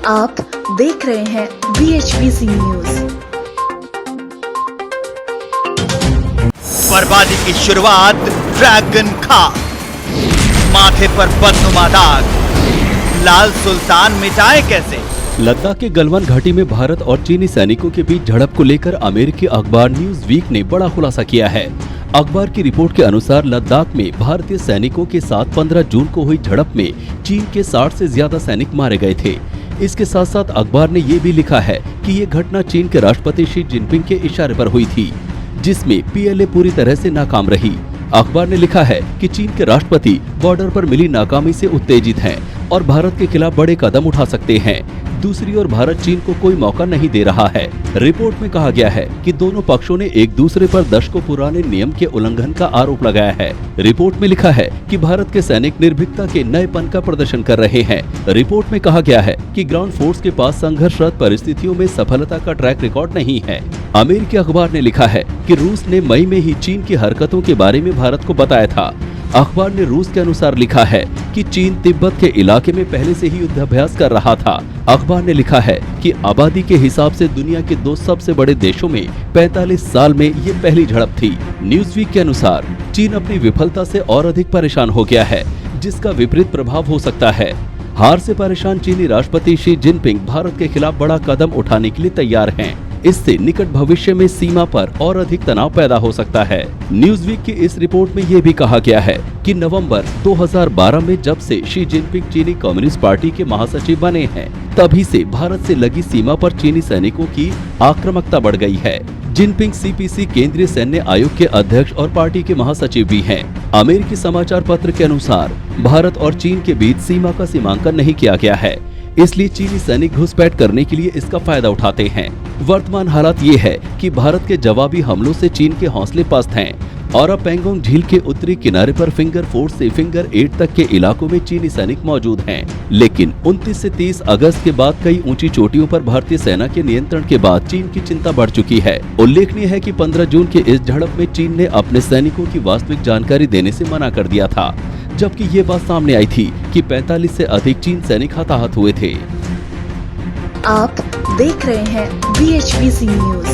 आप देख रहे हैं BHPC न्यूज। बर्बादी की शुरुआत ड्रैगन खान, माथे पर बदनुमा दाग, लाल सुल्तान मिटाए कैसे? लद्दाख के गलवान घाटी में भारत और चीनी सैनिकों के बीच झड़प को लेकर अमेरिकी अखबार न्यूज वीक ने बड़ा खुलासा किया है। अखबार की रिपोर्ट के अनुसार लद्दाख में भारतीय सैनिकों के साथ 15 जून को हुई झड़प में चीन के 60 से ज्यादा सैनिक मारे गए थे। इसके साथ साथ अखबार ने ये भी लिखा है कि ये घटना चीन के राष्ट्रपति शी जिनपिंग के इशारे पर हुई थी, जिसमें PLA पूरी तरह से नाकाम रही। अखबार ने लिखा है कि चीन के राष्ट्रपति बॉर्डर पर मिली नाकामी से उत्तेजित हैं और भारत के खिलाफ बड़े कदम उठा सकते हैं। दूसरी ओर भारत चीन को कोई मौका नहीं दे रहा है। रिपोर्ट में कहा गया है कि दोनों पक्षों ने एक दूसरे पर दशकों पुराने नियम के उल्लंघन का आरोप लगाया है। रिपोर्ट में लिखा है कि भारत के सैनिक निर्भीकता के नएपन का प्रदर्शन कर रहे हैं। रिपोर्ट में कहा गया है कि ग्राउंड फोर्स के पास संघर्षरत परिस्थितियों में सफलता का ट्रैक रिकॉर्ड नहीं है। अमेरिकी अखबार ने लिखा है कि रूस ने मई में ही चीन की हरकतों के बारे में भारत को बताया था। अखबार ने रूस के अनुसार लिखा है कि चीन तिब्बत के इलाके में पहले से ही युद्धाभ्यास कर रहा था। अखबार ने लिखा है कि आबादी के हिसाब से दुनिया के 2 सबसे बड़े देशों में 45 साल में ये पहली झड़प थी। न्यूज़वीक के अनुसार चीन अपनी विफलता से और अधिक परेशान हो गया है, जिसका विपरीत प्रभाव हो सकता है। हार से परेशान चीनी राष्ट्रपति शी जिनपिंग भारत के खिलाफ बड़ा कदम उठाने के लिए तैयार हैं। इससे निकट भविष्य में सीमा पर और अधिक तनाव पैदा हो सकता है। न्यूज़वीक की इस रिपोर्ट में ये भी कहा गया है कि नवंबर 2012 में जब से शी जिनपिंग चीनी कम्युनिस्ट पार्टी के महासचिव बने हैं, तभी से भारत से लगी सीमा पर चीनी सैनिकों की आक्रामकता बढ़ गई है। जिनपिंग CPC केंद्रीय सैन्य आयोग के अध्यक्ष और पार्टी के महासचिव भी हैं। अमेरिकी समाचार पत्र के अनुसार भारत और चीन के बीच सीमा का सीमांकन नहीं किया गया है, इसलिए चीनी सैनिक घुसपैठ करने के लिए इसका फायदा उठाते हैं। वर्तमान हालात ये है कि भारत के जवाबी हमलों से चीन के हौसले पस्त हैं और अब पेंगोंग झील के उत्तरी किनारे पर फिंगर 4 से फिंगर 8 तक के इलाकों में चीनी सैनिक मौजूद हैं। लेकिन 29 से 30 अगस्त के बाद कई ऊंची चोटियों पर भारतीय सेना के नियंत्रण के बाद चीन की चिंता बढ़ चुकी है। उल्लेखनीय है कि 15 जून के इस झड़प में चीन ने अपने सैनिकों की वास्तविक जानकारी देने से मना कर दिया था, जबकि ये बात सामने आई थी कि 45 से अधिक चीन सैनिक हताहत हुए थे। आप देख रहे हैं BHPC न्यूज।